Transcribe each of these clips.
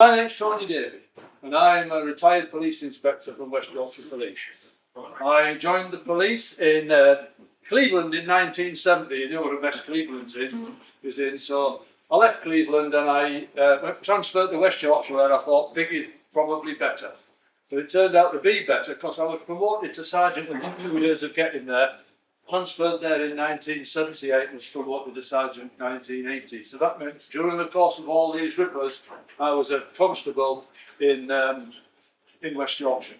My name's Tony Davey, and I'm a retired police inspector from West Yorkshire Police. I joined the police in Cleveland in 1970. You know what a mess Cleveland's is in. So I left Cleveland and I transferred to West Yorkshire, where I thought big is probably better. But it turned out to be better because I was promoted to sergeant within 2 years of getting there. Transferred there in 1978 and was promoted to sergeant in 1980. So that meant during the course of all these rippers, I was a constable in West Yorkshire.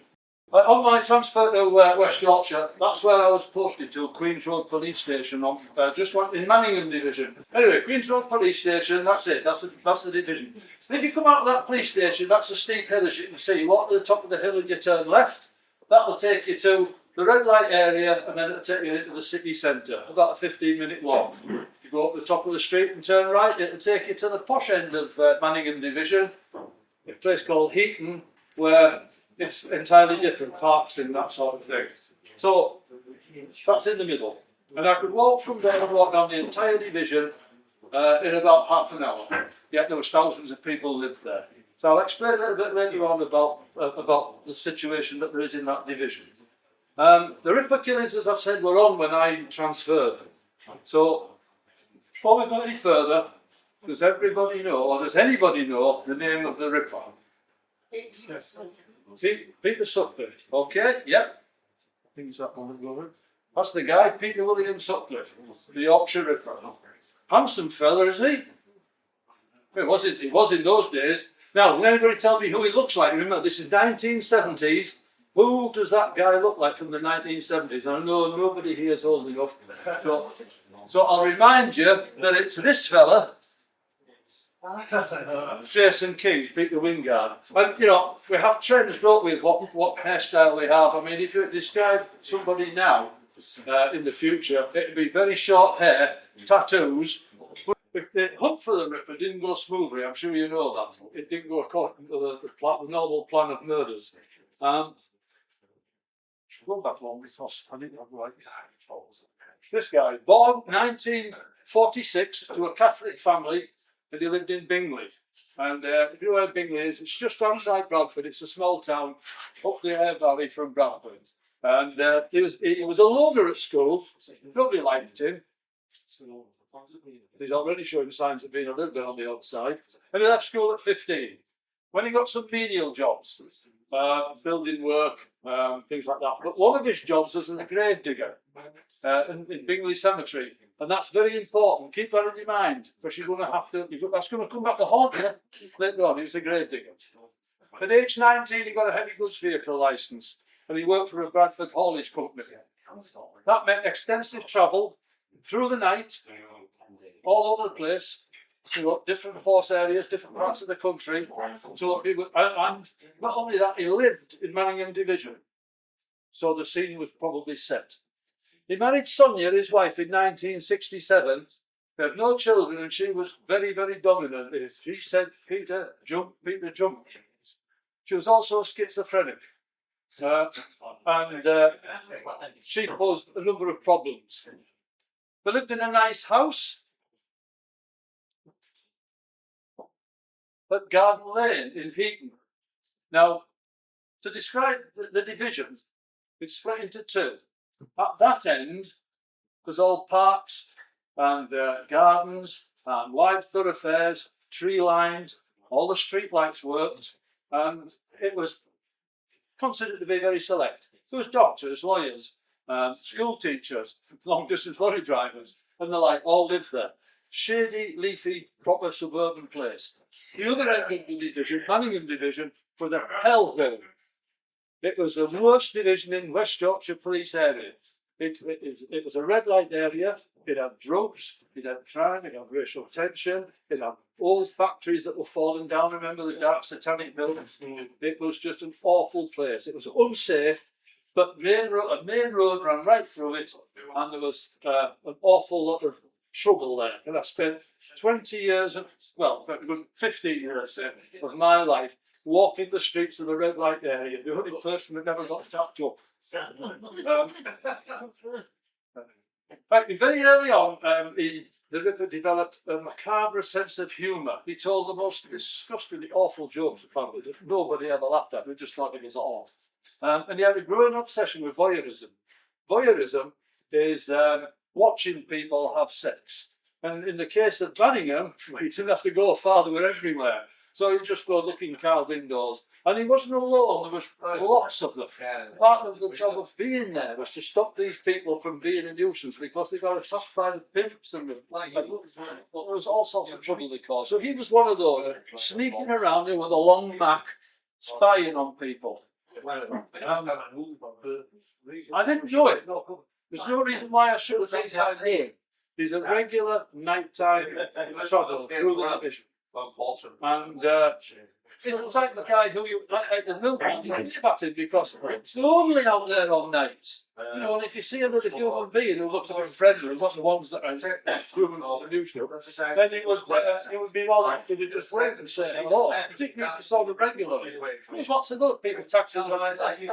On my transfer to West Yorkshire, that's where I was posted to, Queen's Road Police Station, on just one in Manningham division. Anyway, Queen's Road Police Station, that's it, that's the division. And if you come out of that police station, that's a steep hill, as you can see. You walk to the top of the hill and you turn left. That'll take you to the red light area, and then it'll take you into the city centre, about a 15-minute walk. You go up the top of the street and turn right, it'll take you to the posh end of Manningham division, a place called Heaton, where it's entirely different, parks and that sort of thing. So that's in the middle. And I could walk from there and walk down the entire division in about half an hour. Yet there was thousands of people lived there. So I'll explain a little bit later on about the situation that there is in that division. The Ripper killings, as I've said, were on when I transferred. So before we go any further, does everybody know, or does anybody know, the name of the Ripper? Yes. Peter Sutcliffe. Okay, yep. I think it's that one that goes. That's the guy, Peter William Sutcliffe, the Yorkshire Ripper. Handsome fella, isn't he? He was in those days. Now, will anybody tell me who he looks like? Remember, this is 1970s. Who does that guy look like from the 1970s? I know nobody here is old enough. So I'll remind you that it's this fella, Jason King, Peter Wingard. And you know, we have trends, don't we, what hairstyle we have. I mean, if you describe somebody now in the future, it'd be very short hair, tattoos. The hunt for the Ripper didn't go smoothly, I'm sure you know that. It didn't go according to the normal plan of murders. Go back long because I didn't have the right guy. This guy, born 1946 to a Catholic family, and he lived in Bingley. And if you know where Bingley is, it's just outside Bradford. It's a small town up the Air Valley from Bradford. And he was a loner at school. Nobody liked him. He's already showing signs of being a little bit on the outside. And he left school at 15. When he got some menial jobs, building work, things like that. But one of his jobs was as a grave digger in Bingley Cemetery. And that's very important. Keep that in your mind, because you're going to have to, that's going to come back to haunt you later on. He was a grave digger. At age 19, he got a heavy goods vehicle licence, and he worked for a Bradford haulage company. That meant extensive travel through the night, all over the place, to different force areas, different parts of the country. So and not only that, he lived in Manningham division, so the scene was probably set. He married Sonia, his wife, in 1967. They had no children, and she was very, very dominant. She said, "Peter, jump, Peter, jump." She was also schizophrenic, and she posed a number of problems. They lived in a nice house at Garden Lane in Heaton. Now, to describe the division, it's split into two. At that end, there's all parks and gardens and wide thoroughfares, tree-lined, all the street lights worked, and it was considered to be very select. There was doctors, lawyers, school teachers, long-distance lorry drivers, and the like, all lived there. Shady, leafy, proper suburban place. The other end of the division, Manningham division, was a hellhole. It was the worst division in West Yorkshire Police area. It was a red light area. It had drugs, it had crime, it had racial tension, it had old factories that were falling down. Remember the dark satanic buildings? It was just an awful place. It was unsafe, but a main road ran right through it, and there was an awful lot of trouble there. And I spent 20 years, 15 years of my life walking the streets of the red light area, the only person that never got tapped up. Right, very early on, he the Ripper developed a macabre sense of humour. He told the most disgustingly awful jokes, apparently, that nobody ever laughed at. We just thought it was odd. And he had a growing obsession with voyeurism. Voyeurism is watching people have sex. And in the case of Manningham, he didn't have to go far, they were everywhere. So he'd just go looking car windows. And he wasn't alone, there was lots of them. Part of the job of being there was to stop these people from being a nuisance because they got attacked by the pimps and there was all sorts of trouble they caused. So he was one of those, sneaking around here with a long Mac, spying on people. I didn't know it. There's no reason why I should have nighttime here. He's a regular nighttime travel through the division. And he's the type of guy who you like the milkman, you think about him because it's lonely out there on nights. You know, and if you see another human being who looks like a friendly, not the ones that are human or usual, then it would be more likely to just wait and say hello, particularly if you saw the regular. There's lots of other people taxing around like be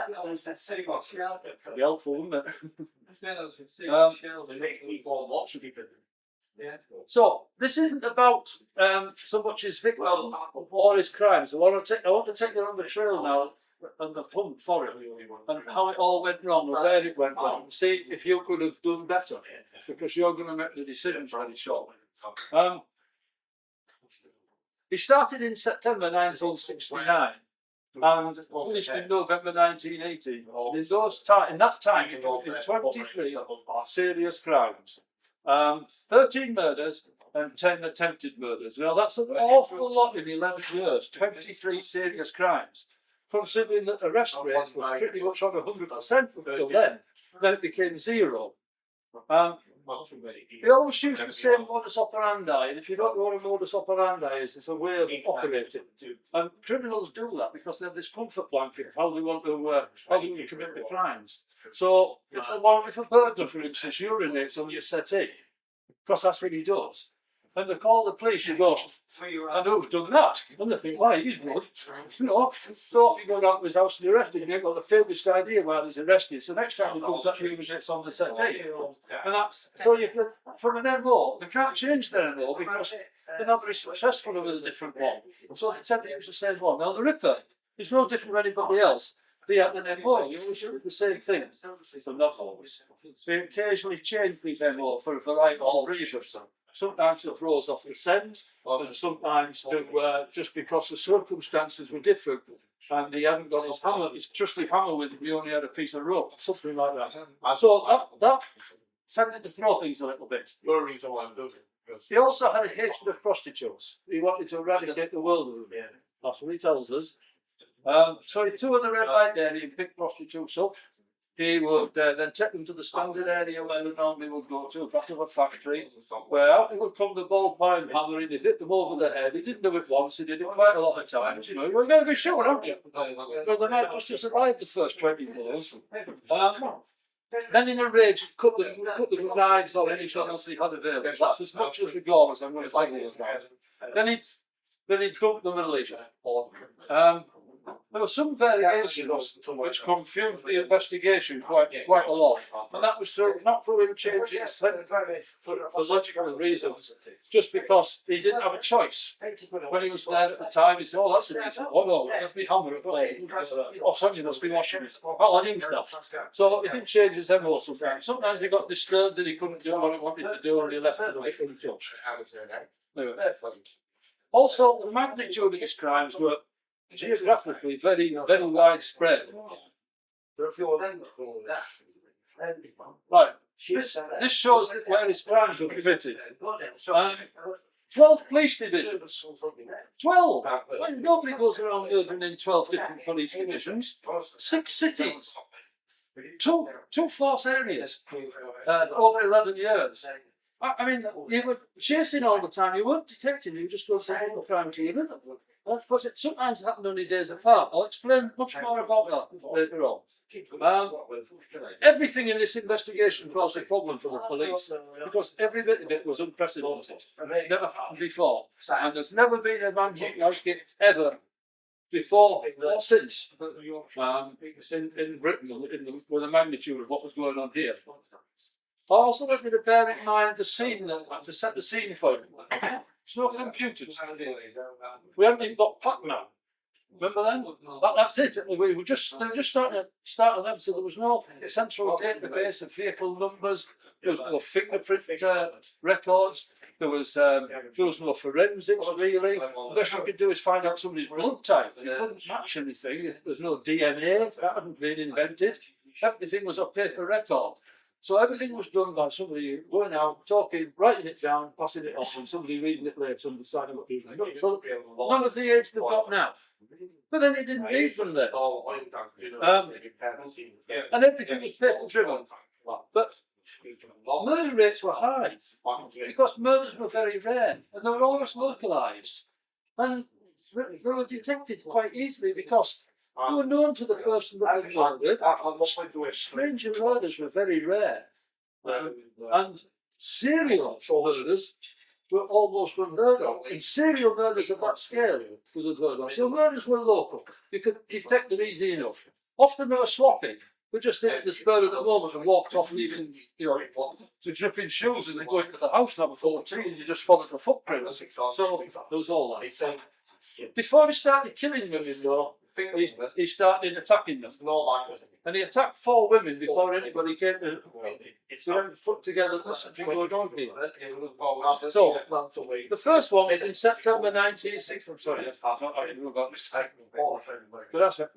helpful, wouldn't it? So this isn't about so much his victim or his crimes. I want to take you on the trail now and the hunt for it and how it all went wrong and where it went wrong. See if you could have done better because you're going to make the decision pretty shortly. He started in September 1969 and finished in November 1980. In that time, he committed 23 serious crimes. 13 murders and 10 attempted murders. Now that's an awful lot in 11 years, 23 serious crimes. Considering that the arrest rates were pretty much on 100% until then it became zero. They always use the same modus operandi, and if you don't know what a modus operandi is, it's a way of operating. And criminals do that because they have this comfort blanket of how they want to commit the crimes. So if a burglar, for instance, urinates on your settee, because that's what he does, and they call the police, you go, and who's done that? And they think, why, he's good. You know, so if you go down to his house and arrest him, you've got the faintest idea why he's arrested. So next time he comes, actually urinates on the settee. And that's, so you can, from an MO, they can't change their MO because they're not very successful with a different one. So they tend to use the same one. Now the Ripper is no different from anybody else. They have an MO, you always do the same thing. So not always. They occasionally change these MO for a variety of reasons. Sometimes it throws off the scent, and sometimes just because the circumstances were different. And he hadn't got his hammer, his trusty hammer with him, he only had a piece of rope, something like that. So that tended to throw things a little bit. He also had a hatred of prostitutes. He wanted to eradicate the world of them. That's what he tells us. So he toured the red light area and picked prostitutes up. He would then take them to the standard area where they normally would go to, back of a factory, where out he would come the ball pine hammer and he'd hit them over the head. He didn't do it once, he did it quite a lot of times. You know, you're going to be sure, aren't you? So they might just survive the first 20 minutes. Then in a rage, he'd cut the knives or anything else he had available. That's as much as the gone as I'm going to take those guys. Then he'd dump them and leave. There was some variation which confused the investigation quite a lot, and that was not through him changing his sentence for logical reasons, just because he didn't have a choice. When he was there at the time, he said, "Oh, that's a decent one. Oh, let me hammer it. Oh, somebody must be washing it. Oh, I knew that." So he didn't change his MO sometimes. Sometimes he got disturbed and he couldn't do what he wanted to do, and he left it untouched. Anyway. Also, the magnitude of his crimes were geographically very, very widespread. Right, this shows where his crimes were committed. 12 police divisions. 12! Well, nobody goes around murdering in 12 different police divisions. 6 cities. Two force areas. Over 11 years. I mean, you were chasing all the time, you weren't detecting, you just go to the crime team. Because it sometimes happened only days apart. I'll explain much more about that later on. Everything in this investigation caused a problem for the police because every bit of it was unprecedented. Never happened before. And there's never been a man like it ever before or since in Britain with the magnitude of what was going on here. Also, let me bear in mind the scene, to set the scene for you. There's no computers. We haven't even got Pac-Man. Remember then? That's it. They were just starting them, so there was no central database of vehicle numbers. There was no fingerprint records. There was no forensics really. The best you could do is find out somebody's blood type. You couldn't match anything. There's no DNA. That hadn't been invented. Everything was a paper record. So everything was done by somebody going out, talking, writing it down, passing it on, and somebody reading it later and deciding what people do. So none of the aids they've got now. But then it didn't need them there. And everything was paper driven. But murder rates were high because murders were very rare and they were always localised. And they were detected quite easily because they were known to the person that was murdered. Stranger murders were very rare. And serial murders were almost unheard of. And serial murders of that scale was unheard of. So murders were local. You could detect them easy enough. Often they were sloppy. We just hit the spur of the moment and walked off, leaving, to dripping shoes, and then going to the house number 14, and you just followed the footprints. So there was all that. Before he started killing women, though, he started attacking them. And he attacked 4 women before anybody came to put together something going on here. So, the first one was in September 1960. I'm sorry, I didn't know about this. But that's it.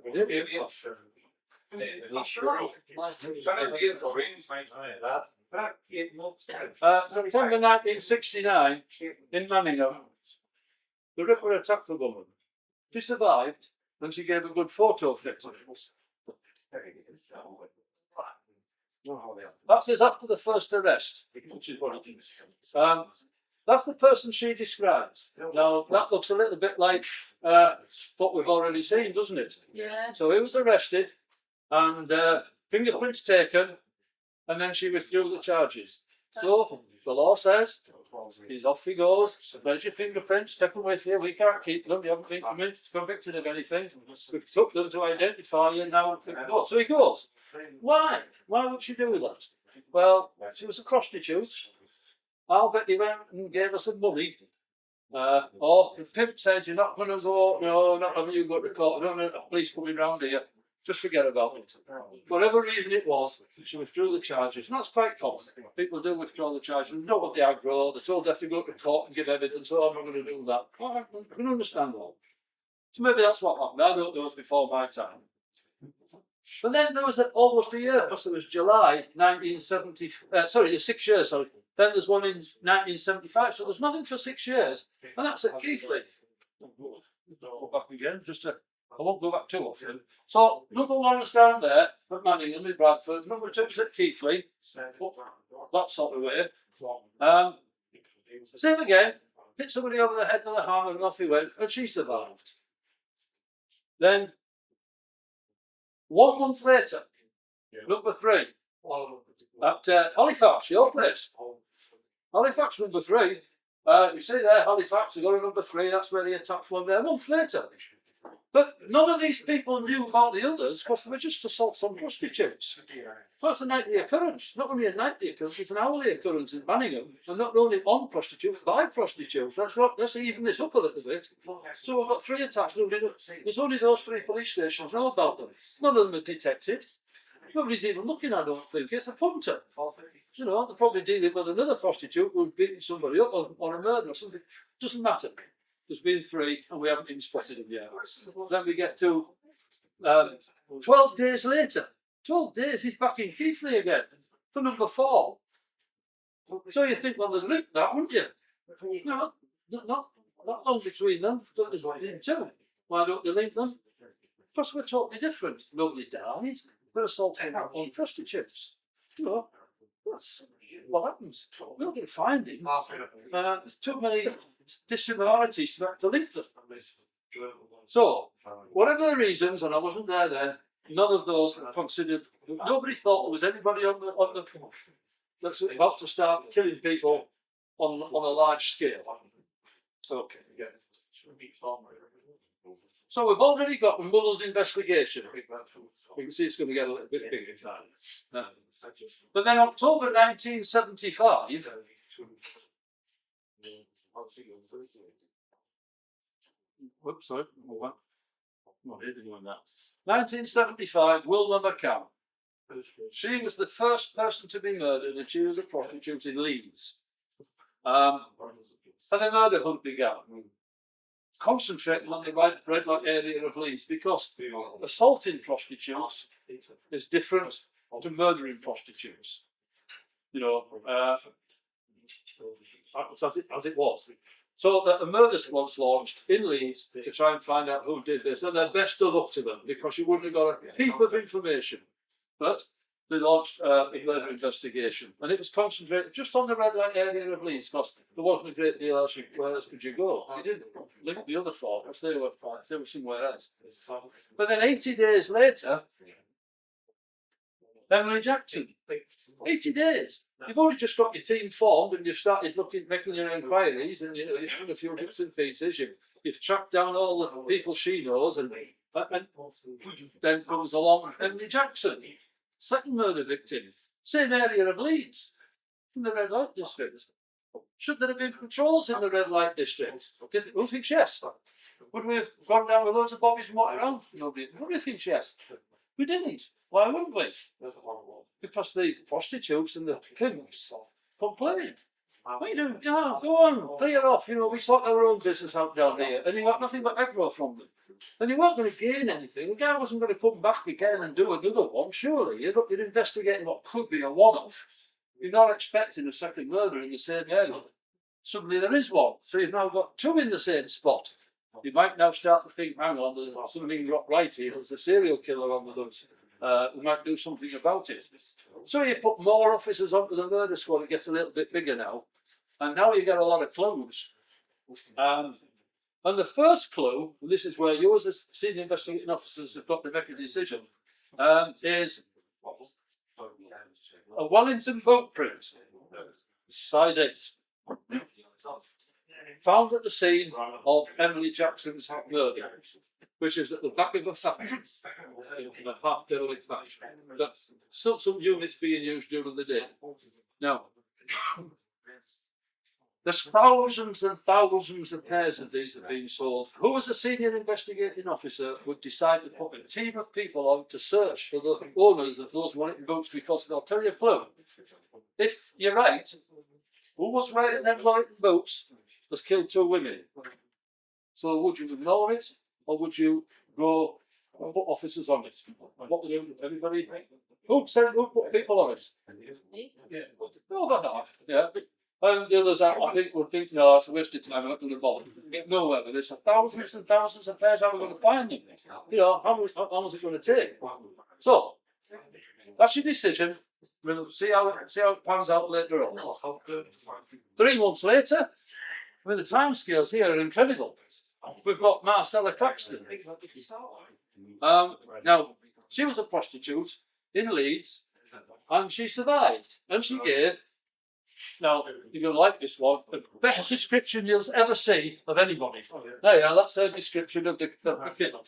September 1969 in Manningham, the Ripper attacked the woman. She survived and she gave a good photo fit. That says after the first arrest, which is what it is. That's the person she describes. Now, that looks a little bit like what we've already seen, doesn't it? Yeah. So he was arrested and fingerprints taken, and then she withdrew the charges. So the law says he's off he goes. There's your fingerprints, take them with you. We can't keep them. You haven't been convicted of anything. We've took them to identify you now. So he goes. Why? Why would she do that? Well, she was a prostitute. I'll bet he went and gave her some money. Or the pimp said, you're not going to go, no, not having you go to court. I don't know the police coming round here. Just forget about it. Whatever reason it was, she withdrew the charges. And that's quite common. People do withdraw the charges. They know what they aggro. They're told they have to go to court and give evidence. Oh, I'm not going to do that. Well, I can understand that. So maybe that's what happened. I don't know, it was before my time. But then there was almost a year, because it was July 1970, sorry, 6 years, sorry. Then there's one in 1975, so there's nothing for 6 years. And that's at Keighley. Go back again, I won't go back too often. So, number 1 was down there at Manningham in Bradford. Number 2 was at Keighley. That sort of way. Same again. Hit somebody over the head with a hammer and off he went, and she survived. Then, 1 month later, number 3, at Halifax, your place. Halifax, number 3. You see there, Halifax, they got a number 3, that's where the attack was there. A month later. But none of these people knew about the others because they were just assaults on prostitutes. That's a nightly occurrence. Not only a nightly occurrence, it's an hourly occurrence in Manningham. And not only on prostitutes, by prostitutes. Let's even this up a little bit. So we've got 3 attacks. There's only those 3 police stations know about them. None of them are detected. Nobody's even looking, I don't think. It's a punter. You know, they're probably dealing with another prostitute who's beating somebody up on a murder or something. Doesn't matter. There's been 3 and we haven't even spotted them yet. Then we get to 12 days later. 12 days, he's back in Keighley again for number 4. So you think, well, they'd link that, wouldn't you? No, not long between them. But there's 2. Why don't they link them? Because we're totally different. Nobody died. They're assaulting on prostitutes. You know, that's what happens. We're not going to find him. There's too many dissimilarities to link them. So, whatever the reasons, and I wasn't there then, none of those were considered. Nobody thought there was anybody on the that's about to start killing people on a large scale. Okay. So we've already got a muddled investigation. You can see it's going to get a little bit bigger. But then October 1975, whoops, sorry, not here doing that. 1975, Wilma McCann. She was the first person to be murdered, and she was a prostitute in Leeds. And the murder hunt began, concentrating on the red light area of Leeds, because assaulting prostitutes is different to murdering prostitutes. You know, as it was. So a murder squad was launched in Leeds to try and find out who did this, and their best of luck to them, because you wouldn't have got a heap of information. But they launched a murder investigation, and it was concentrated just on the red light area of Leeds, because there wasn't a great deal else. Where else could you go? You didn't look at the other four, because they were somewhere else. But then 80 days later, Emily Jackson. 80 days. You've already just got your team formed, and you've started making your inquiries, and you've done a few bits and pieces. You've tracked down all the people she knows, and then comes along Emily Jackson, second murder victim, same area of Leeds, in the red light district. Should there have been patrols in the red light district? Who thinks yes? Would we have gone down with loads of bobbies and walked around? Nobody thinks yes. We didn't. Why wouldn't we? Because the prostitutes and the pimps complained. What are you doing? Oh, go on, clear off. You know, we sort our own business out down here, and you got nothing but aggro from them. And you weren't going to gain anything. The guy wasn't going to come back again and do another one, surely. You're investigating what could be a one-off. You're not expecting a second murder in the same area. Suddenly there is one. So you've now got two in the same spot. You might now start to think, hang on, there's something not right here. There's a serial killer on the loose. We might do something about it. So you put more officers onto the murder squad. It gets a little bit bigger now. And now you get a lot of clues. And the first clue, and this is where you as senior investigating officers have got to make a decision, is a Wellington boot print, size 8, found at the scene of Emily Jackson's murder, which is at the back of a factory, a half-derelict factory. That's still some units being used during the day. Now, there's thousands and thousands of pairs of these that are being sold. Who, as a senior investigating officer, would decide to put a team of people on to search for the owners of those Wellington boots? Because they'll tell you a clue. If you're right, who was wearing them Wellington boots has killed 2 women. So would you ignore it, or would you go and put officers on it? What would you, everybody? Who put people on it? Yeah. Over half. Yeah. And the others, I think, would think, no, it's a waste of time, I'm not going to bother. Get nowhere with this. Thousands and thousands of pairs, how are we going to find them? You know, how long is it going to take? So, that's your decision. We'll see how it pans out later on. 3 months later, I mean, the timescales here are incredible. We've got Marcella Claxton. Now, she was a prostitute in Leeds, and she survived, and she gave, now, you're going to like this one, the best description you'll ever see of anybody. There you are, that's her description of the killer.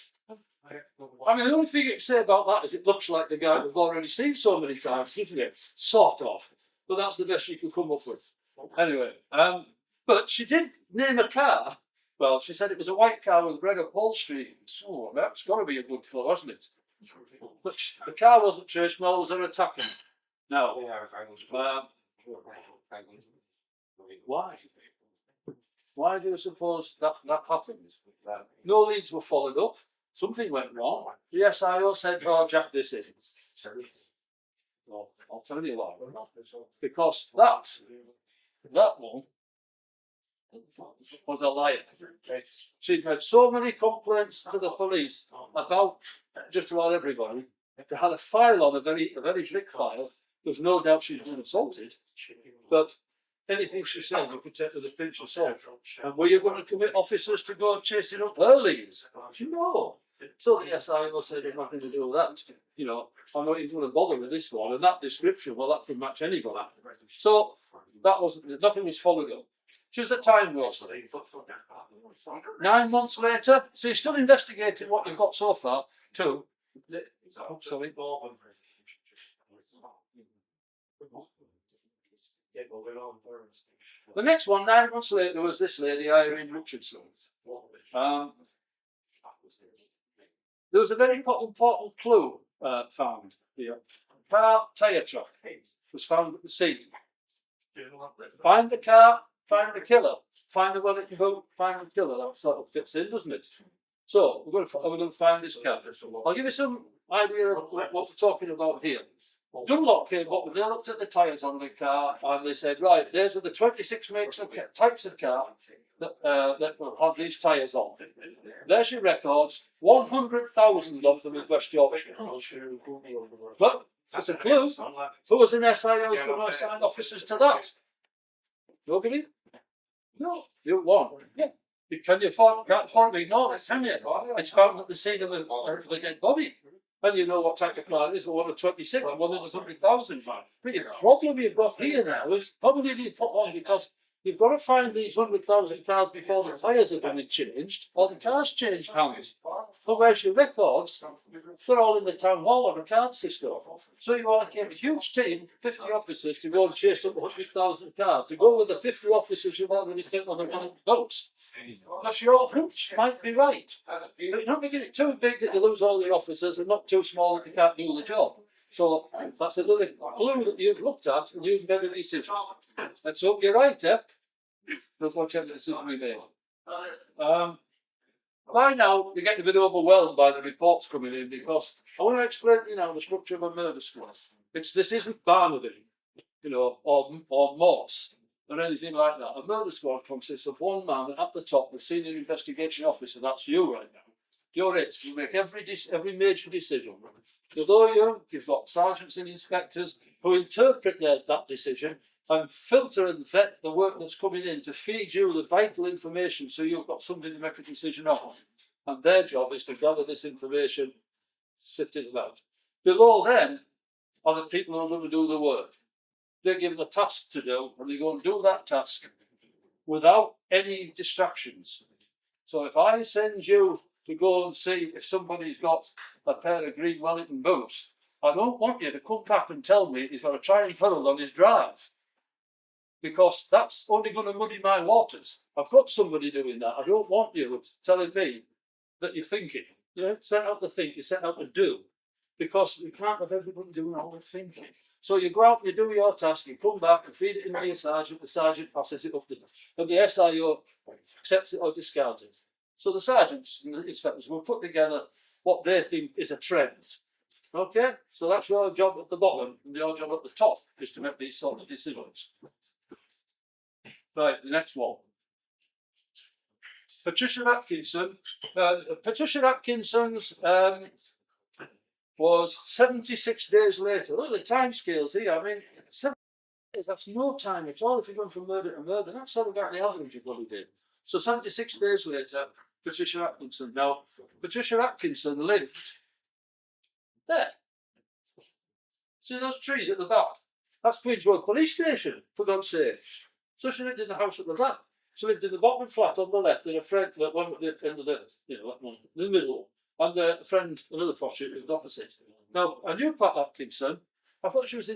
I mean, the only thing you can say about that is it looks like the guy we've already seen so many times, doesn't it? Sort of. But that's the best you can come up with. Anyway, but she did name a car. Well, she said it was a white car with red upholstery. Oh, that's got to be a good clue, hasn't it? But the car wasn't traced, nor was her attacking. Now, why? Why do you suppose that happened? No leads were followed up. Something went wrong. The SIO said, oh, Jack, this isn't. Well, I'll tell you why. Because that one was a liar. She'd made so many complaints to the police about just about everybody. They had a file on, a very thick file. There's no doubt she'd been assaulted, but anything she said we could take with a pinch of salt. And were you going to commit officers to go chasing up her leads? No. So the SIO said there's nothing to do with that. You know, I'm not even going to bother with this one. And that description, well, that could match anybody. So that wasn't, nothing was followed up. She was a time waster. 9 months later, so you're still investigating what you've got so far, too. Oh, sorry. The next one, 9 months later, was this lady, Irene Richardson. There was a very important clue found here. Car tyre track was found at the scene. Find the car, find the killer. Find the one that you vote, find the killer. That sort of fits in, doesn't it? So we're going to find this car. I'll give you some idea of what we're talking about here. Dunlop came up and they looked at the tyres on the car and they said, right, there's the 26 makes of types of car that will have these tyres on. There's your records, 100,000 of them in West Yorkshire. But that's a clue. Who was an SIO who's going to assign officers to that? Nobody? No, you won. Yeah. Can't afford to ignore it, can you? It's found at the scene of the dead body. And you know what type of car it is, one of 26, one of 100,000. But the problem you've got here now is probably you put on because you've got to find these 100,000 cars before the tyres have been changed, or the cars changed hands. So where's your records? They're all in the town hall on a card system. So you allocate a huge team, 50 officers, to go and chase up 100,000 cars, to go with the 50 officers you've already sent on the boats. Because your hunch might be right. But you're not making it too big that you lose all your officers and not too small that you can't do the job. So that's another clue that you've looked at and you've made a decision. Let's hope you're right, eh? Let's watch every decision we made. By now, you're getting a bit overwhelmed by the reports coming in because I want to explain to you now the structure of a murder squad. This isn't Barnaby, or Morse, or anything like that. A murder squad consists of one man at the top, the senior investigation officer. That's you right now. You're it. You make every major decision. Although you've got sergeants and inspectors who interpret that decision and filter and vet the work that's coming in to feed you the vital information so you've got something to make a decision on. And their job is to gather this information, sift it out. Below them are the people who are going to do the work. They're given a task to do, and they go and do that task without any distractions. So if I send you to go and see if somebody's got a pair of green Wellington boots, I don't want you to come back and tell me he's got a trying funnel on his drive, because that's only going to muddy my waters. I've got somebody doing that. I don't want you telling me that you're thinking. Set out to think, you set out to do, because you can't have everybody doing all the thinking. So you go out and you do your task, you come back and feed it into your sergeant, the sergeant passes it up to and the SIO accepts it or discards it. So the sergeants and the inspectors will put together what they think is a trend. Okay? So that's your job at the bottom, and your job at the top is to make these sort of decisions. Right, the next one. Patricia Atkinson. Patricia Atkinson's was 76 days later. Look at the time scales here. I mean, 7 days, that's no time at all if you're going from murder to murder. That's sort of about the average of what he did. So 76 days later, Patricia Atkinson. Now, Patricia Atkinson lived there. See those trees at the back? That's Queen's Road Police Station, for God's sake. So she lived in the house at the back. She lived in the bottom flat on the left, and a friend, one at the end of the middle, and a friend, another prostitute, was opposite. Now, I knew Pat Atkinson. I thought she was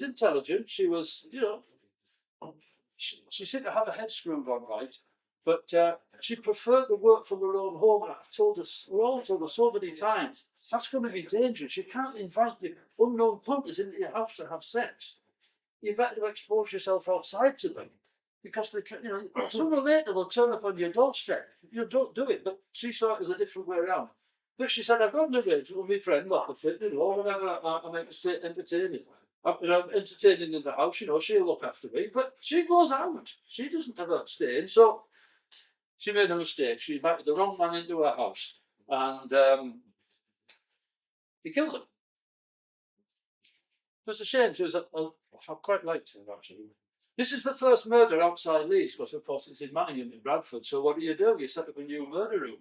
intelligent. She was, she seemed to have her head screwed on right, but she preferred to work from her own home. We're all told her so many times, that's going to be dangerous. You can't invite the unknown punters into your house to have sex. You've got to expose yourself outside to them. Because they can, sooner or later they'll turn up on your doorstep. You don't do it, but she saw it as a different way around. But she said, I've got an arrangement with my friend, whenever I'm entertaining. I'm entertaining in the house, she'll look after me. But she goes out. She doesn't have her staying. So she made a mistake. She invited the wrong man into her house. And he killed him. It was a shame. She was I quite liked her, actually. This is the first murder outside Leeds, because of course it's in Manningham in Bradford. So what do? You set up a new murder room.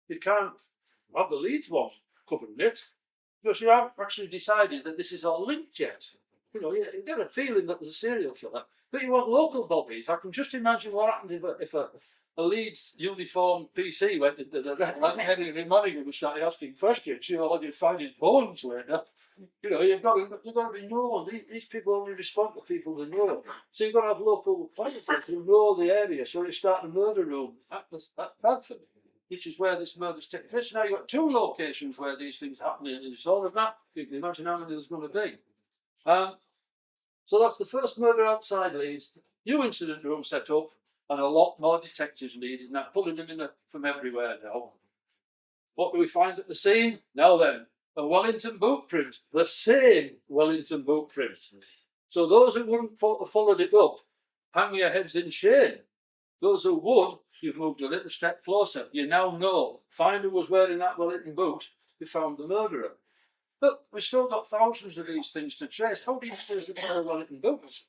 You can't have the Leeds one covering it, because you haven't actually decided that this is all linked yet. You get a feeling that there's a serial killer. But you want local bobbies. I can just imagine what happened if a Leeds uniformed PC went into the red light area in Manningham and started asking questions. You know, you'd find his bones later. You know, you've got to be known. These people only respond to people they know. So you've got to have local officers who know the area. So you start a murder room at Bradford, which is where this murder's taking place. Now you've got 2 locations where these things happen, and it's all of that. You can imagine how many there's going to be. So that's the first murder outside Leeds. New incident room set up, and a lot more detectives needed. Now pulling them in from everywhere now. What do we find at the scene? Now then, a Wellington boot print, the same Wellington boot print. So those who wouldn't followed it up, hang your heads in shame. Those who would, you've moved a little step closer. You now know. Find who was wearing that Wellington boot. You found the murderer. But we've still got thousands of these things to trace. How do you trace the pair of Wellington boots?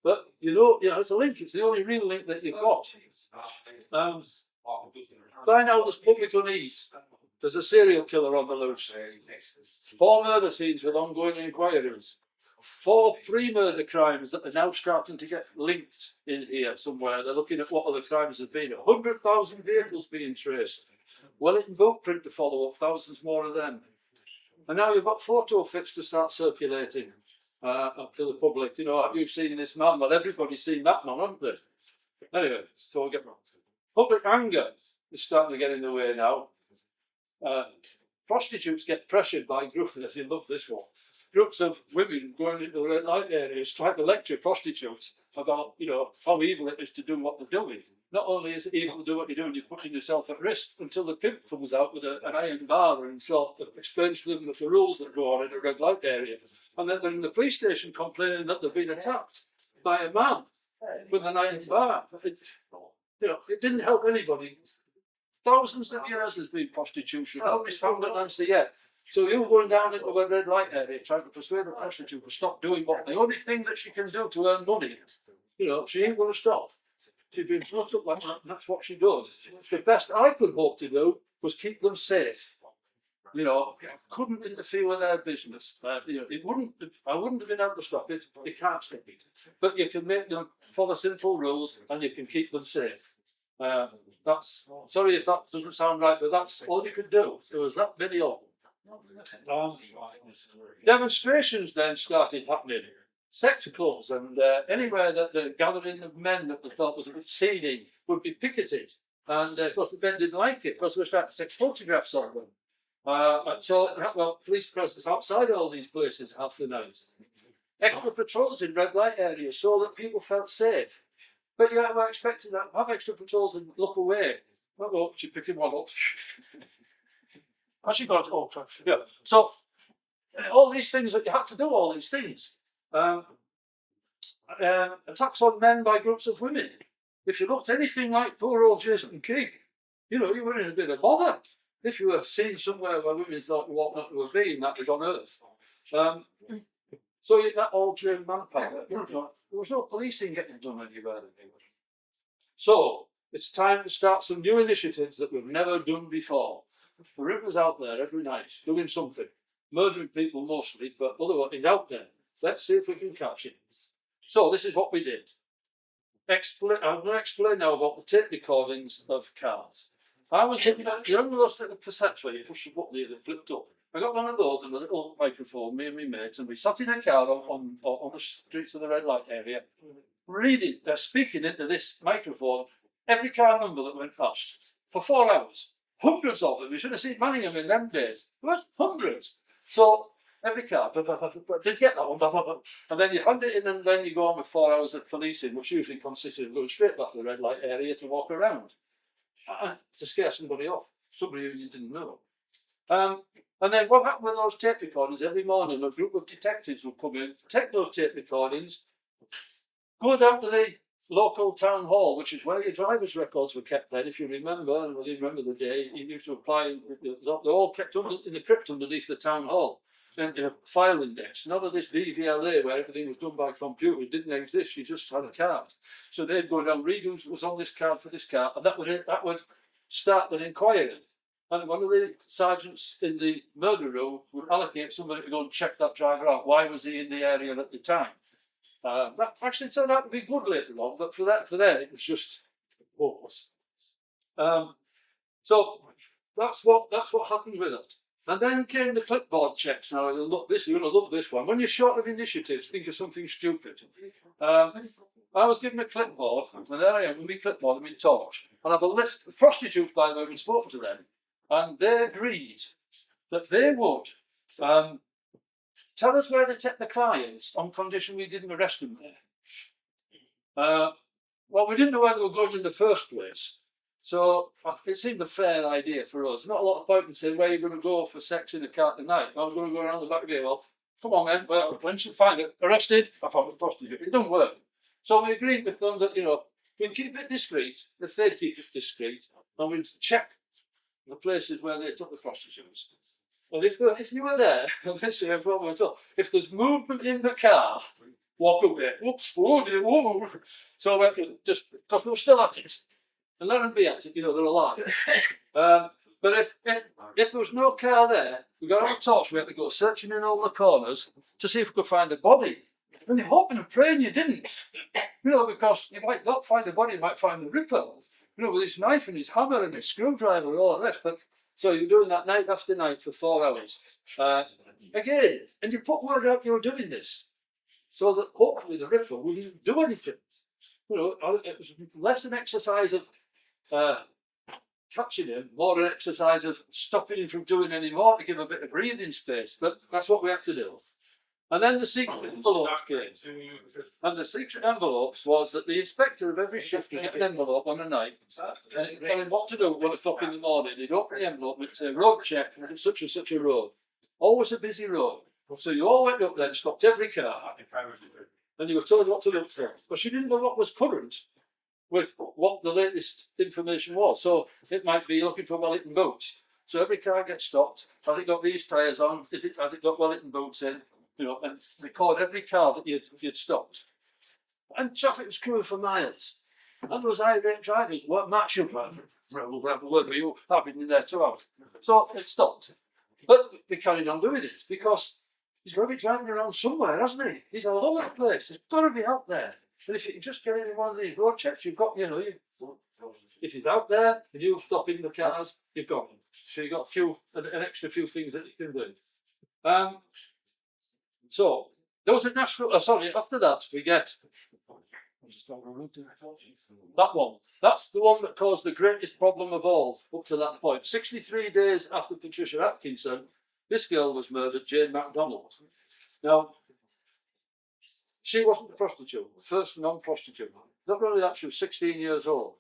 But you know, it's a link. It's the only real link that you've got. By now, there's public unease. There's a serial killer on the loose. 4 murder scenes with ongoing inquiries. 4 pre-murder crimes that are now starting to get linked in here somewhere. They're looking at what other crimes have been. 100,000 vehicles being traced. Wellington boot print to follow up. Thousands more of them. And now you've got photo fits to start circulating up to the public. You know, have you seen this man? Well, everybody's seen that man, haven't they? Anyway, so we get public anger is starting to get in the way now. Prostitutes get pressured by groups, as you love this one, groups of women going into the red light areas trying to lecture prostitutes about, you know, how evil it is to do what they're doing. Not only is it evil to do what you're doing, you're putting yourself at risk until the pimp comes out with an iron bar and sort of explains to them the rules that go on in a red light area. And then they're in the police station complaining that they've been attacked by a man with an iron bar. It didn't help anybody. Thousands of years there's been prostitution. Nobody's found an answer yet. So you're going down into a red light area trying to persuade a prostitute to stop doing what the only thing that she can do to earn money, you know, she ain't going to stop. She's been brought up like that, and that's what she does. The best I could hope to do was keep them safe. You know, I couldn't interfere with their business. You know, I wouldn't have been able to stop it. You can't stop it. But you can make them follow simple rules, and you can keep them safe. That's sorry if that doesn't sound right, but that's all you could do. There was that video. Demonstrations then started happening. Sex clubs and anywhere that the gathering of men that they thought was a bit seedy would be picketed. And of course, the men didn't like it because we started to take photographs of them. So, police presence outside all these places half the night. Extra patrols in red light areas so that people felt safe. But you were expecting that have extra patrols and look away. Oh, she's picking one up. Actually got it. Yeah. So all these things that you had to do, all these things. Attacks on men by groups of women. If you looked anything like poor old Jason King, you know, you were in a bit of bother. If you were seen somewhere where women thought you ought not to have been, that was on earth. So that all during manpower, you know, there was no policing getting done anywhere. So it's time to start some new initiatives that we've never done before. The Ripper's out there every night doing something, murdering people mostly, but otherwise he's out there. Let's see if we can catch him. So this is what we did. I'm going to explain now about the tape recordings of cars. I was looking at, you remember those little cassettes where you push the button and they flipped up? I got one of those and a little microphone, me and my mates, and we sat in a car on the streets of the red light area, speaking into this microphone, every car number that went past for 4 hours. Hundreds of them. You should have seen Manningham in them days. There was hundreds. So every car, did you get that one? And then you hand it in and then you go on with 4 hours of policing, which usually consisted of going straight back to the red light area to walk around. To scare somebody off, somebody who you didn't know. And then what happened with those tape recordings? Every morning a group of detectives would come in, take those tape recordings, go down to the local town hall, which is where your driver's records were kept then, if you remember, and you remember the day, you used to apply, they're all kept in the crypt underneath the town hall, in a file index. None of this DVLA where everything was done by computer, it didn't exist, you just had a card. So they'd go down, read who was on this card for this card, and that would start an inquiry. And one of the sergeants in the murder room would allocate somebody to go and check that driver out. Why was he in the area at the time? That actually turned out to be good later on, but for then it was just hopeless. So that's what happened with it. And then came the clipboard checks. Now you'll love this. You're going to love this one. When you're short of initiatives, think of something stupid. I was given a clipboard, and there I am with my clipboard and my torch, and I have a list of prostitutes, by the way, we spoke to them, and they agreed that they would tell us where they take the clients on condition we didn't arrest them there. Well, we didn't know where they were going in the first place, so it seemed a fair idea for us. Not a lot of point in saying where you're going to go for sex in a car tonight. I was going to go around the back of the well, come on then, well, once you find it, arrested, I found a prostitute. It doesn't work. So we agreed with them that, we'd keep it discreet, if they'd keep it discreet, and we'd check the places where they took the prostitutes. And if you were there, obviously no problem at all. If there's movement in the car, walk away. Whoops, whoa, dear, whoa. So just because they were still at it, and let them be at it, they're alive. But if there was no car there, we got our torch. We had to go searching in all the corners to see if we could find a body. And you're hoping and praying you didn't, because you might not find the body, you might find the Ripper, with his knife and his hammer and his screwdriver and all of this. But so you're doing that night after night for 4 hours. Again, and you put word out you were doing this, so that hopefully the Ripper wouldn't do anything. It was less an exercise of catching him, more an exercise of stopping him from doing any more to give a bit of breathing space. But that's what we had to do. And then the secret envelopes came. And the secret envelopes was that the inspector of every shift would get an envelope on a night and he'd tell him what to do at 1 o'clock in the morning. He'd open the envelope and it'd say, road check, such and such a road. Always a busy road. So you all went up there and stopped every car. And you were told what to look for. But you didn't know what was current with what the latest information was. So it might be looking for Wellington boots. So every car gets stopped. Has it got these tyres on? Has it got Wellington boots in? And record every car that you'd stopped. And traffic was queuing for miles. And there was irate drivers who weren't matching. We'll have a word with you. I've been in there 2 hours. So it stopped. But they carried on doing it because he's got to be driving around somewhere, hasn't he? He's all over the place. He's got to be out there. And if you can just get in one of these road checks, you've got, if he's out there and you stop in the cars, you've got him. So you've got an extra few things that you can do. So there was a national. After that we get that one. That's the one that caused the greatest problem of all up to that point. 63 days after Patricia Atkinson, this girl was murdered, Jane MacDonald. Now, she wasn't a prostitute, the first non-prostitute. Not only that, she was 16 years old.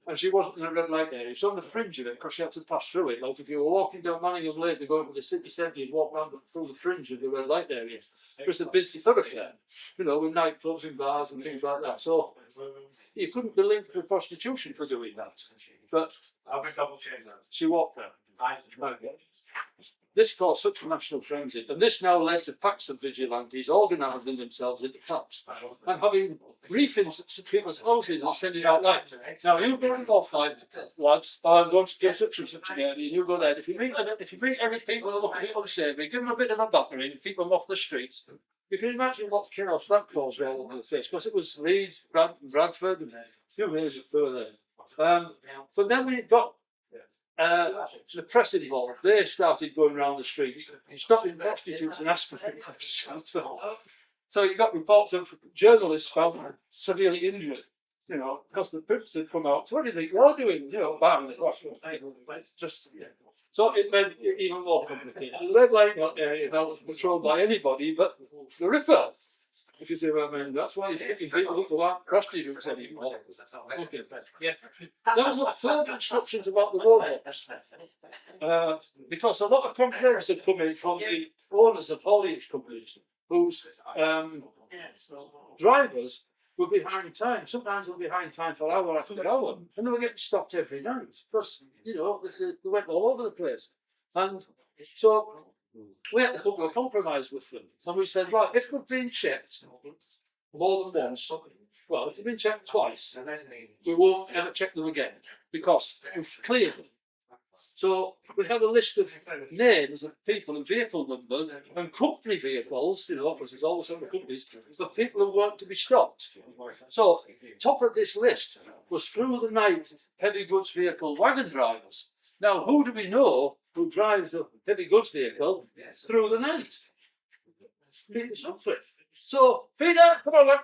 And she wasn't in a red light area. She was on the fringe of it because she had to pass through it. Like if you were walking down Manningham Lane to go into the city centre, you'd walk round through the fringe of the red light area. It was a busy thoroughfare, with nightclubs and bars and things like that. So you couldn't be linked to prostitution for doing that. But she walked there. This caused such a national frenzy, and this now led to packs of vigilantes organising themselves into packs and having briefings at people's houses and sending out lights. Now you go and go find lads, I'm going to get such and such an area, and you go there. If you meet any people who look a bit unsavoury, give them a bit of a battering and keep them off the streets. You can imagine what chaos that caused all over the place, because it was Leeds, Bradford, and a few areas further. But then we got the press involved. They started going around the streets, stopping prostitutes and asking for questions. So you got reports of journalists found severely injured, because the pimps had come out. So what do you think you're doing? Bang, so it made it even more complicated. The red light area now was patrolled by anybody but the Ripper. If you see what I mean, that's why you're thinking people look like prostitutes anymore. Okay. Now we've got further instructions about the roadblocks. Because a lot of complaints have come in from the owners of haulage companies whose drivers were behind time. Sometimes they're behind time for hour after hour. And they were getting stopped every night. Because, they went all over the place. And so we had to come to a compromise with them. And we said, right, if we've been checked more than once, well, if they've been checked twice, we won't ever check them again. Because we've cleared them. So we had a list of names of people and vehicle numbers and company vehicles, because there's always other companies, for people who weren't to be stopped. So top of this list was through the night heavy goods vehicle wagon drivers. Now, who do we know who drives a heavy goods vehicle through the night? Peter Sutcliffe. So, Peter, come on,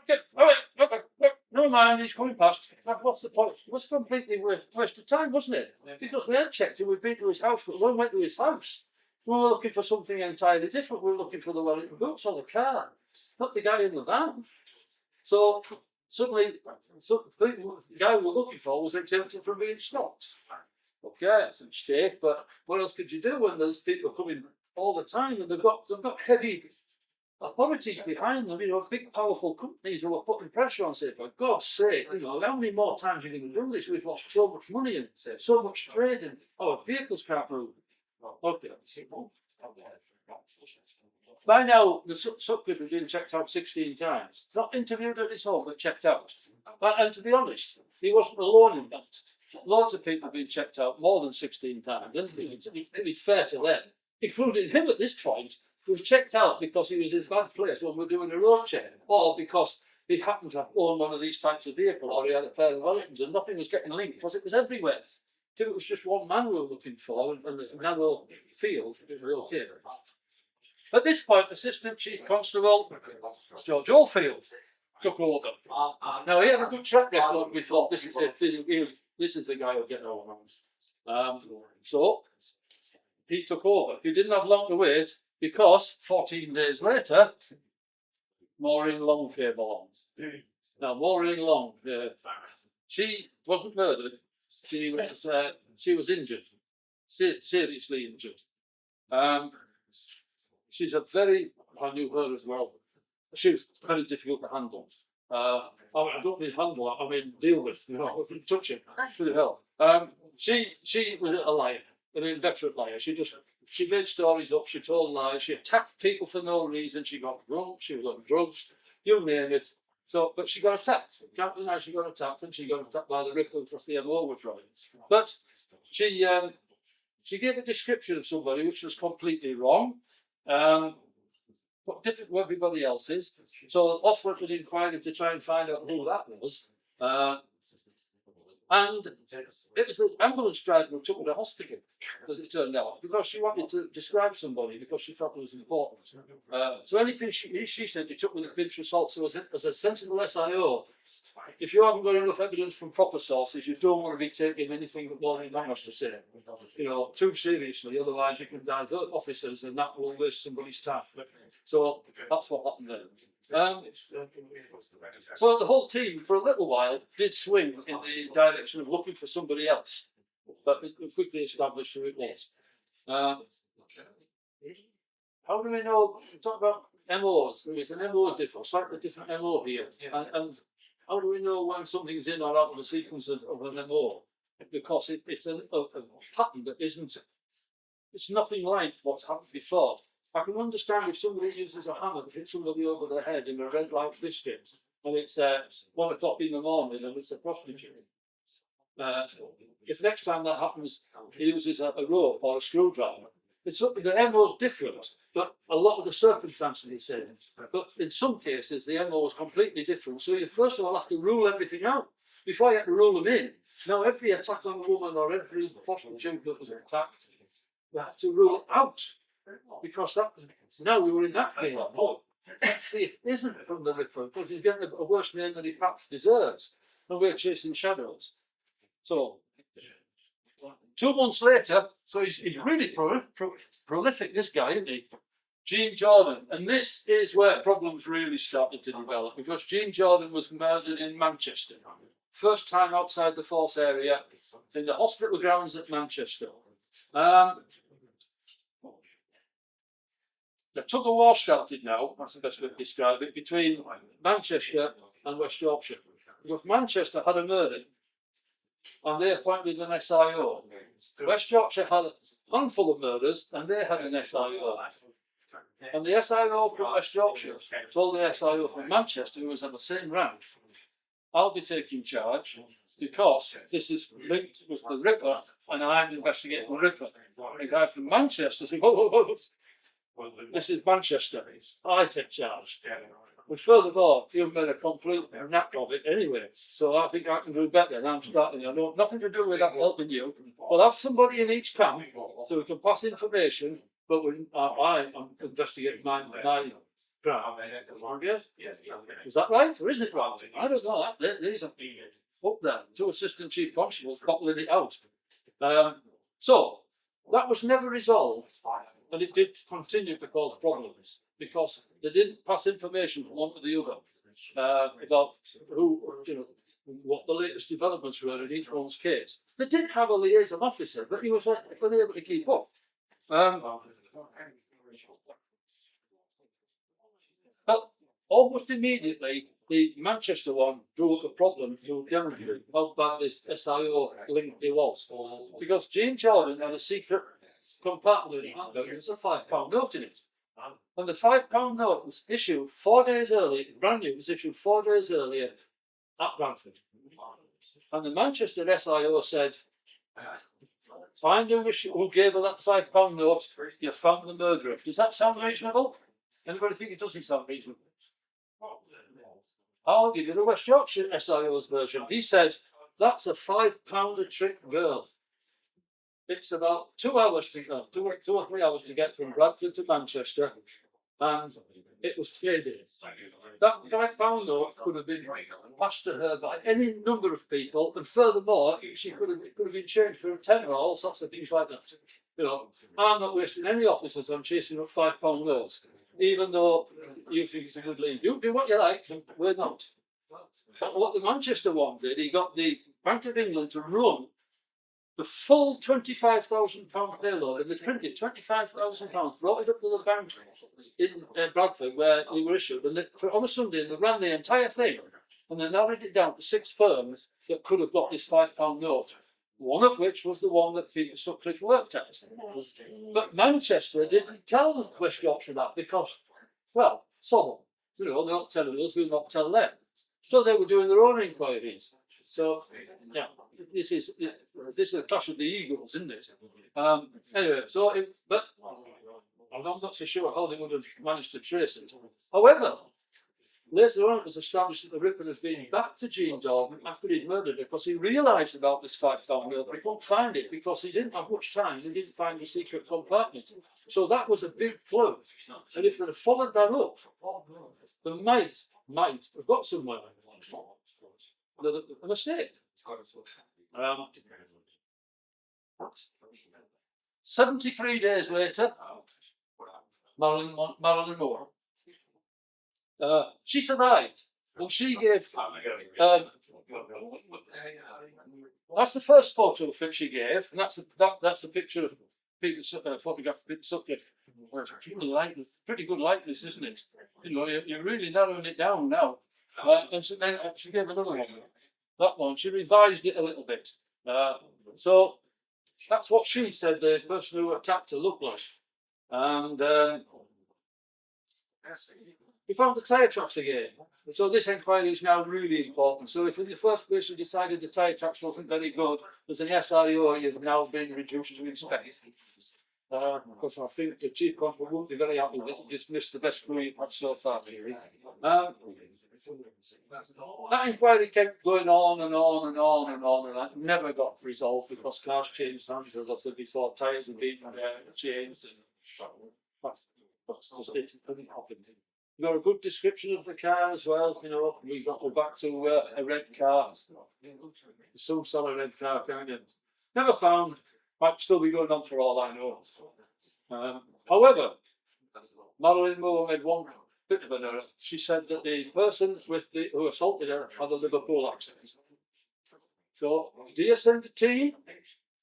never mind, he's coming past. What's the point? It was a completely waste of time, wasn't it? Because we had checked him, we'd been to his house, but when we went to his house, we were looking for something entirely different. We were looking for the Wellington boots or the car, not the guy in the van. So, suddenly, the guy we were looking for was exempted from being stopped. Okay, that's a mistake, but what else could you do when those people are coming all the time and they've got heavy authorities behind them, big powerful companies who are putting pressure on, say, for God's sake, how many more times are you going to do this? We've lost so much money and so much trade and our vehicles can't move. Okay. By now, the Sutcliffe has been checked out 16 times. Not interviewed at his home, but checked out. And to be honest, he wasn't alone in that. Loads of people have been checked out more than 16 times. And to be fair to them, including him at this point, was checked out because he was in a bad place when we were doing a road check, or because he happened to own one of these types of vehicle, or he had a pair of Wellingtons, and nothing was getting linked because it was everywhere. If it was just one man we were looking for and a narrow field, it was okay. At this point, Assistant Chief Constable George Oldfield took over. Now, he had a good track record. We thought, this is the guy who'll get over. So, he took over. He didn't have long to wait, because 14 days later, Maureen Long came along. Now, Maureen Long, she wasn't murdered. She was injured, seriously injured. She's I knew her as well. She was very difficult to handle. I don't mean handle, I mean deal with, touch it, pretty hell. She was a liar, an inveterate liar. She made stories up, she told lies, she attacked people for no reason, she got drunk, she was on drugs, you name it. So, but she got attacked. Can't deny she got attacked, and she got attacked by the Ripper because the MO was running. But she gave a description of somebody which was completely wrong, but different from everybody else's. So off went an inquiry to try and find out who that was. And it was the ambulance driver who took her to hospital, as it turned out, because she wanted to describe somebody because she felt it was important. So anything she said, you took with a pinch of salt. So as a sensible SIO, if you haven't got enough evidence from proper sources, you don't want to be taking anything that Maureen Long has to say, too seriously. Otherwise, you can divert officers, and that will waste somebody's time. So that's what happened there. So the whole team, for a little while, did swing in the direction of looking for somebody else, but we quickly established who it was. How do we know? We talk about MOs. There is an MO difference, slightly different MO here, and how do we know when something's in or out of the sequence of an MO? Because it's a pattern that isn't. It's nothing like what's happened before. I can understand if somebody uses a hammer to hit somebody over the head in a red light district, and it's 1 o'clock in the morning and it's a prostitute. If next time that happens, he uses a rope or a screwdriver, it's something the MO is different, but a lot of the circumstances are the same. But in some cases, the MO is completely different. So you first of all have to rule everything out before you have to rule them in. Now, every attack on a woman or every prostitute that was attacked, you have to rule it out. Because now we were in that thing. Let's see if it isn't from the Ripper, because he's getting a worse name than he perhaps deserves, and we're chasing shadows. So 2 months later, so he's really prolific, this guy, isn't he? Gene Jordan, and this is where problems really started to develop, because Gene Jordan was murdered in Manchester, first time outside the force area, in the hospital grounds at Manchester. The tug of war started now, that's the best way to describe it, between Manchester and West Yorkshire. Because Manchester had a murder, and they appointed an SIO. West Yorkshire had a handful of murders, and they had an SIO. And the SIO from West Yorkshire told the SIO from Manchester, who was on the same rank, I'll be taking charge because this is linked with the Ripper and I'm investigating the Ripper. A guy from Manchester said, whoa, this is Manchester, I take charge. But furthermore, you've made a complete knack of it anyway, so I think I can do better. And I'm starting, I know nothing to do with that helping you. We'll have somebody in each camp so we can pass information, but I am investigating my crime. Is that right? Or isn't it right? I don't know. These are up there. Two assistant chief constables bottling it out. So that was never resolved, and it did continue to cause problems because they didn't pass information from one to the other about what the latest developments were in each one's case. They did have a liaison officer, but he was unable to keep up. But almost immediately, the Manchester one drew up a problem to demonstrate how bad this SIO link it was. Because Jean Jordan had a secret compartment in Hamburg, there's a £5 note in it. And the £5 note was issued 4 days earlier, brand new, was issued 4 days earlier at Bradford. And the Manchester SIO said, find who gave her that £5 note, you found the murderer. Does that sound reasonable? Anybody think it doesn't sound reasonable? I'll give you the West Yorkshire SIO's version. He said, that's a £5 a trick girl. It's about 2 hours to go, 2 or 3 hours to get from Bradford to Manchester, and it was traded. That £5 note could have been passed to her by any number of people, and furthermore, she could have been changed for a tenner or all sorts of things like that. I'm not wasting any officers on chasing up £5 notes, even though you think it's a good lead. You do what you like, we're not. But what the Manchester one did, he got the Bank of England to run the full £25,000 payload, and they printed £25,000, brought it up to the bank in Bradford where they were issued, and on a Sunday they ran the entire thing, and they narrowed it down to 6 firms that could have got this £5 note. One of which was the one that Peter Sutcliffe worked at. But Manchester didn't tell West Yorkshire that because, well, they're not telling us, we'll not tell them. So they were doing their own inquiries. So, yeah, this is a clash of the egos, isn't it? Anyway, but I'm not so sure how they would have managed to trace it. However, later on it was established that the Ripper had been back to Jean Jordan after he'd murdered her because he realised about this £5 note, but he couldn't find it because he didn't have much time, he didn't find the secret compartment. So that was a big clue. And if they'd have followed that up, they might have got somewhere. A mistake. 73 days later, Marilyn Moore, she survived, and she gave. That's the first photo that she gave, and that's a picture of Peter photograph of Peter Sutcliffe. Pretty good likeness, isn't it? You're really narrowing it down now. And so then she gave another one. That one, she revised it a little bit. So that's what she said the person who attacked her looked like. And we found the tyre tracks again. So this inquiry is now really important. So if in the first place you decided the tyre tracks wasn't very good, as an SIO you've now been reduced to inspect. Because I think the Chief Constable won't be very happy that you dismissed the best clue you've had so far, really. That inquiry kept going on and on and on and on, and that never got resolved because cars changed hands, as I said before, tyres had been changed, and that's just it. Couldn't happen. We got a good description of the car as well. We got back to a red car. Some sort of red car, kind of. Never found. Might still be going on for all I know. However, Marilyn Moore made one bit of an error. She said that the person who assaulted her had a Liverpool accent. So, do you send a team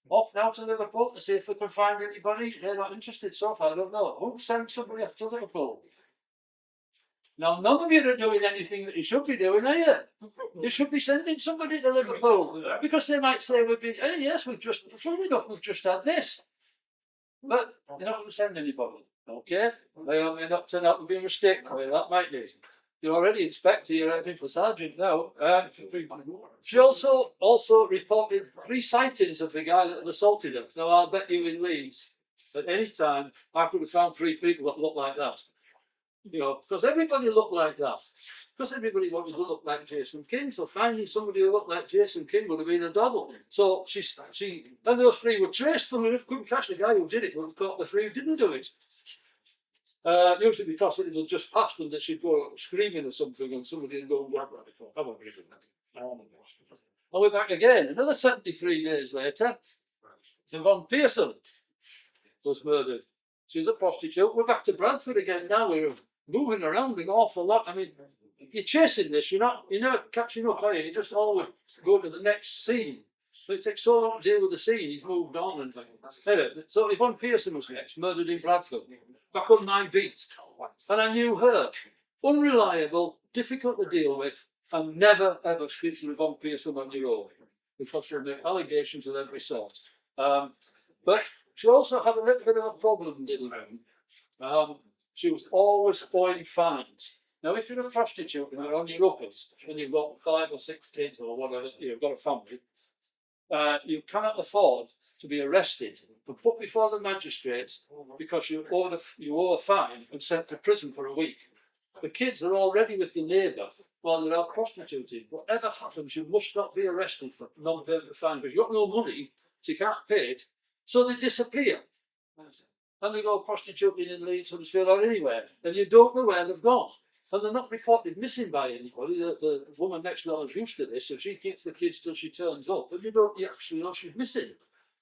off now to Liverpool to see if they can find anybody? They're not interested so far, I don't know. Who sent somebody off to Liverpool? Now, none of you are doing anything that you should be doing, are you? You should be sending somebody to Liverpool because they might say, hey, yes, we've just had this. But they're not going to send anybody, okay? They may not turn out to be a mistake for you, that might be. You're already inspector, you're heading for sergeant now. She also reported 3 sightings of the guy that had assaulted her. Now, I'll bet you in Leeds, at any time, I could have found 3 people that looked like that. You know, because everybody looked like that. Because everybody wanted to look like Jason King, so finding somebody who looked like Jason King would have been a double. So and those 3 were traced from her. Couldn't catch the guy who did it, but caught the 3 who didn't do it. Usually because it had just passed and that she'd go screaming or something and somebody would go and grab her. And we're back again. Another 73 days later, Yvonne Pearson was murdered. She was a prostitute. We're back to Bradford again now. We're moving around an awful lot. I mean, you're chasing this. You're not catching up, are you? You just always go to the next scene. But it takes so long to deal with the scene. He's moved on and anyway. So Yvonne Pearson was next, murdered in Bradford. Back on my beat, and I knew her. Unreliable, difficult to deal with, and never ever speak to Yvonne Pearson on your own because of the allegations of every sort. But she also had a little bit of a problem, didn't she? She was always owing fines. Now, if you're a prostitute and you're on your uppers and you've got 5 or 6 kids or whatever, you've got a family, you cannot afford to be arrested and put before the magistrates because you owe a fine and sent to prison for a week. The kids are already with the neighbour while they're out prostituting. Whatever happens, you must not be arrested for non-payment of fine because you've got no money, so you can't pay it. So they disappear. And they go prostituting in Leeds, Huddersfield or anywhere, and you don't know where they've gone. And they're not reported missing by anybody. The woman next door is used to this, so she keeps the kids till she turns up, but you don't actually know she's missing.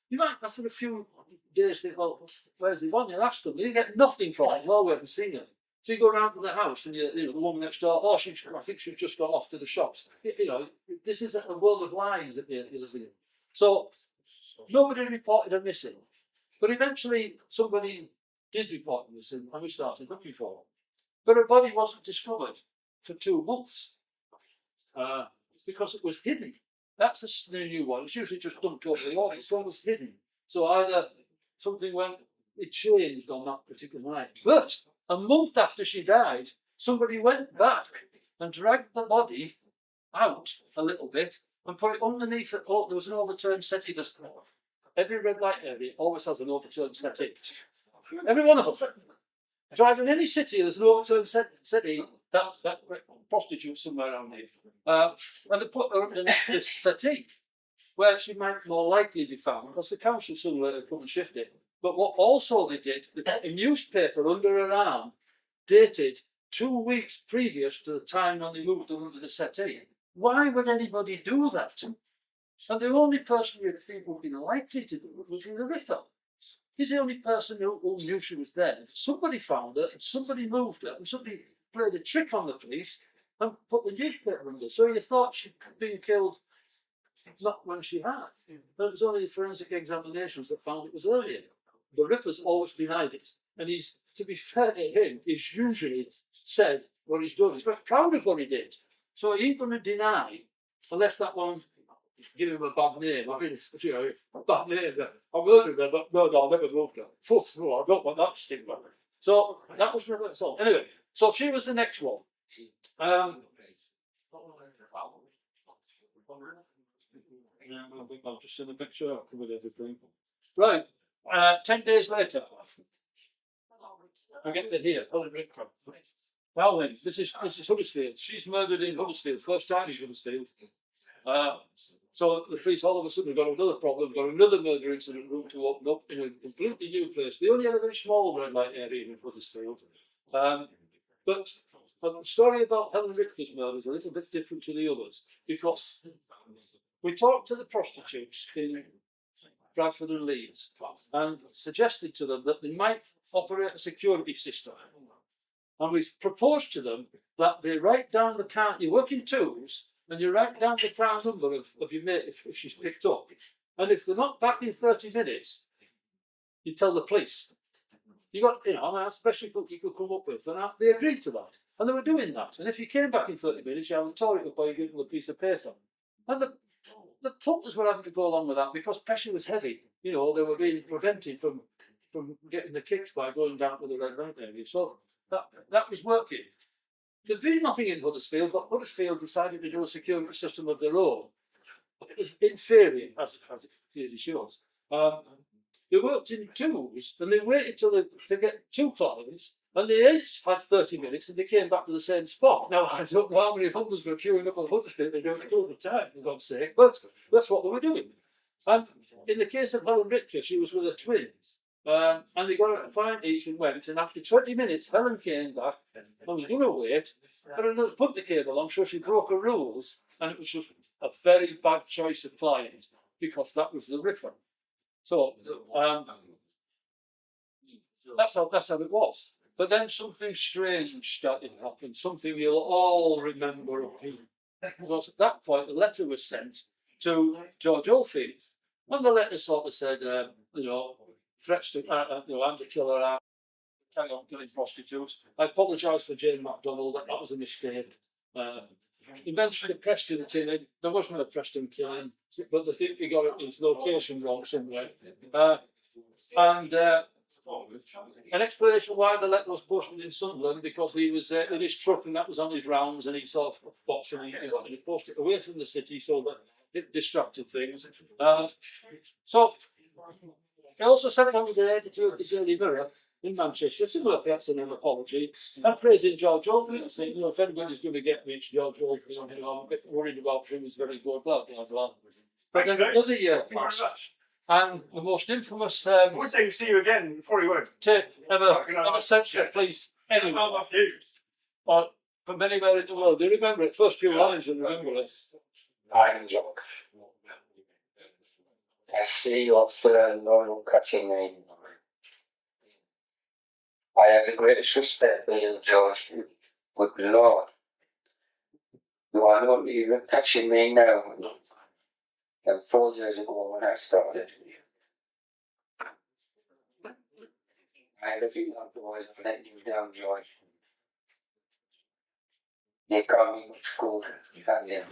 You might, after a few days, think, well, where's Yvonne? You'll ask them. You get nothing from them. Well, we haven't seen her. So you go round to the house and the woman next door, I think she's just gone off to the shops. This is a world of lies at the end of the day. So nobody reported her missing. But eventually somebody did report her missing and we started looking for her. But her body wasn't discovered for 2 months because it was hidden. That's the new one. It's usually just dumped over the wall. It's always hidden. So either something it changed on that particular night. But a month after she died, somebody went back and dragged the body out a little bit and put it underneath it. Oh, there was an overturned settee. Every red light area always has an overturned settee. Every one of them. Driving any city, there's an overturned settee. That prostitute somewhere around here. And they put her underneath this settee, where she might more likely be found, because the council soon later come and shift it. But what also they did, they put a newspaper under her arm, dated 2 weeks previous to the time when they moved her under the settee. Why would anybody do that? And the only person you'd think would be likely to do it would be the Ripper. He's the only person who knew she was there. Somebody found her, and somebody moved her, and somebody played a trick on the police and put the newspaper under. So you thought she'd been killed not when she had. But it was only the forensic examinations that found it was earlier. The Ripper's always denied it. And he's, to be fair to him, he's usually said what he's done. He's very proud of what he did. So he ain't going to deny, unless that one give him a bad name. I mean, bad name. I murdered her, but no, I'll never moved her. I don't want that stigma. So that was the result. Anyway, so she was the next one. I've just seen a picture. I've covered everything. Right. 10 days later, I get to here. Now then, this is Huddersfield. She's murdered in Huddersfield. First time in Huddersfield. So the police all of a sudden got another problem, got another murder incident room to open up in a completely new place. They only had a very small red light area in Huddersfield. But the story about Helen Richter's murder is a little bit different to the others because we talked to the prostitutes in Bradford and Leeds and suggested to them that they might operate a security system. And we proposed to them that they write down the car, you work in twos, and you write down the car number of your mate if she's picked up. And if they're not back in 30 minutes, you tell the police. You got, especially what you could come up with. And they agreed to that. And they were doing that. And if you came back in 30 minutes, you had to tore it up by giving them a piece of paper. And the punters were having to go along with that because pressure was heavy. They were being prevented from getting the kicks by going down to the red light area. So that was working. There'd been nothing in Huddersfield, but Huddersfield decided to do a security system of their own. It was inferior, as it clearly shows. They worked in twos, and they waited to get two clients, and they each had 30 minutes, and they came back to the same spot. Now, I don't know how many hunters were queuing up on Huddersfield, they do it all the time, for God's sake, but that's what they were doing. And in the case of Helen Richter, she was with her twins, and they got a client each and went, and after 20 minutes, Helen came back, and was going to wait, but another punter came along, so she broke her rules, and it was just a very bad choice of client, because that was the Ripper. So, that's how it was. But then something strange started to happen, something you'll all remember. Because at that point, a letter was sent to George Oldfield. And the letter sort of said, threats to, I'm the killer, I carry on killing prostitutes. I apologise for Jane MacDonald, that was a mistake. He mentioned a Preston killing. There wasn't a Preston killing, but they think he got his location wrong somewhere. And an explanation why the letter was posted in Sunderland, because he was in his truck and that was on his rounds, and he sort of boxed and he posted it away from the city so that it distracted things. So he also sent it on to the editor of the Daily Mirror in Manchester, similar threats and an apology, and praising George Oldfield, saying, if anybody's going to get me, it's George Oldfield, I'm a bit worried about him, he's very good, blah, blah, blah. But then another year passed, and the most infamous I would say see you again before you would. tape ever sent to the police anywhere, or from anywhere in the world. Do you remember it? First few lines, and remember it. I'm Jock. I see what's the loyal catching name. I have the greatest respect for you, George, but Lord, you are not even catching me now. And 4 years ago when I started, I had a few boys letting you down, George. They call me much good, and then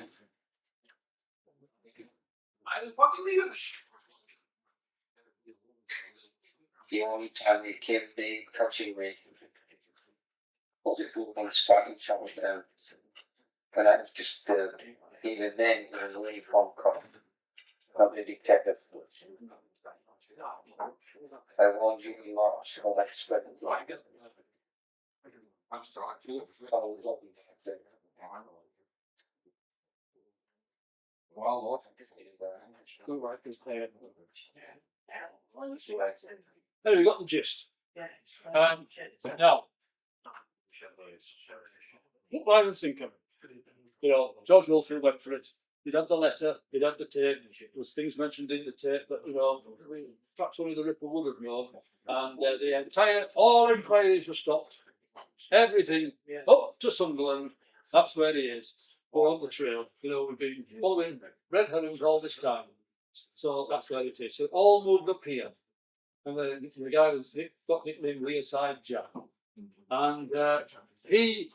the only time they came near touching me was if we were going to start each other down. And I was disturbed. Even then, I was away from cop, not the detective. I warned you in March, so I spread the lie. There we got the gist. Now, violence income. George Oldfield went for it. He'd had the letter, he'd had the tape, there was things mentioned in the tape that, perhaps only the Ripper would have known. And all inquiries were stopped. Everything up to Sunderland, that's where he is. Or on the trail. We've been following red herrings all this time. So that's where it is. So it all moved up here. And the guy was got nicknamed Riverside Jack. And he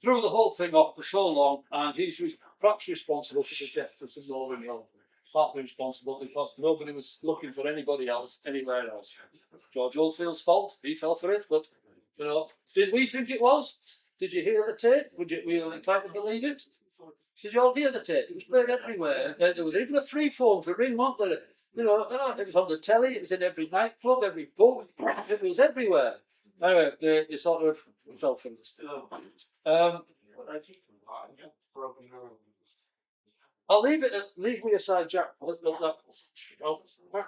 threw the whole thing off for so long, and he's perhaps responsible for the death of some Northern Road. Partly responsible because nobody was looking for anybody else anywhere else. George Oldfield's fault, he fell for it, but did we think it was? Did you hear the tape? Were you inclined to believe it? Did you all hear the tape? It was played everywhere. There was even a free phone to ring, wasn't there? It was on the telly, it was in every nightclub, every pub, it was everywhere. Anyway, they sort of fell for this. I'll leave me aside, Jack. I'll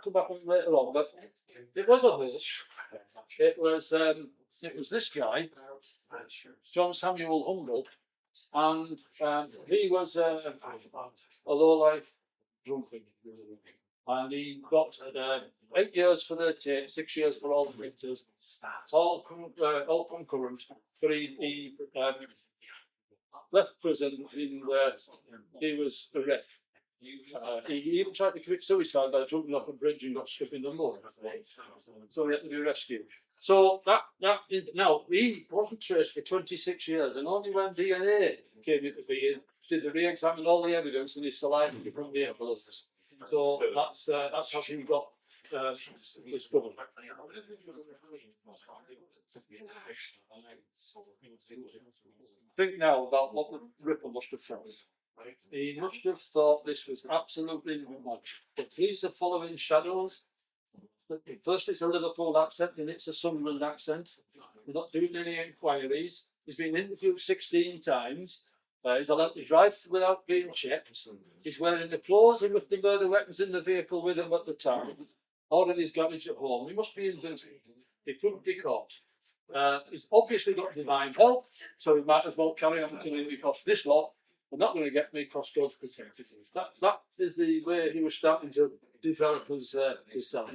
come back on it later on, but it was a horse. It was this guy, John Samuel Humble, and he was a low-life drunkard. And he got 8 years for the tape, 6 years for all the victors, all concurrent. But he left prison he was a wreck. He even tried to commit suicide by jumping off a bridge and got stuck in the mud. So he had to be rescued. So now he wasn't traced for 26 years, and only when DNA came into being did they re-examine all the evidence and his saliva became the evidence. So that's how he got discovered. think now about what the Ripper must have felt. He must have thought this was absolutely mad. The police are following shadows. First it's a Liverpool accent, then it's a Sunderland accent. They're not doing any inquiries. He's been interviewed 16 times. He's allowed to drive without being checked. He's wearing the clothes and with the murder weapons in the vehicle with him at the time, or in his garage at home. He must be invincible. He couldn't be caught. He's obviously got divine help, so he might as well carry on killing because this lot are not going to get me cross God's protected. That is the way he was starting to develop his self.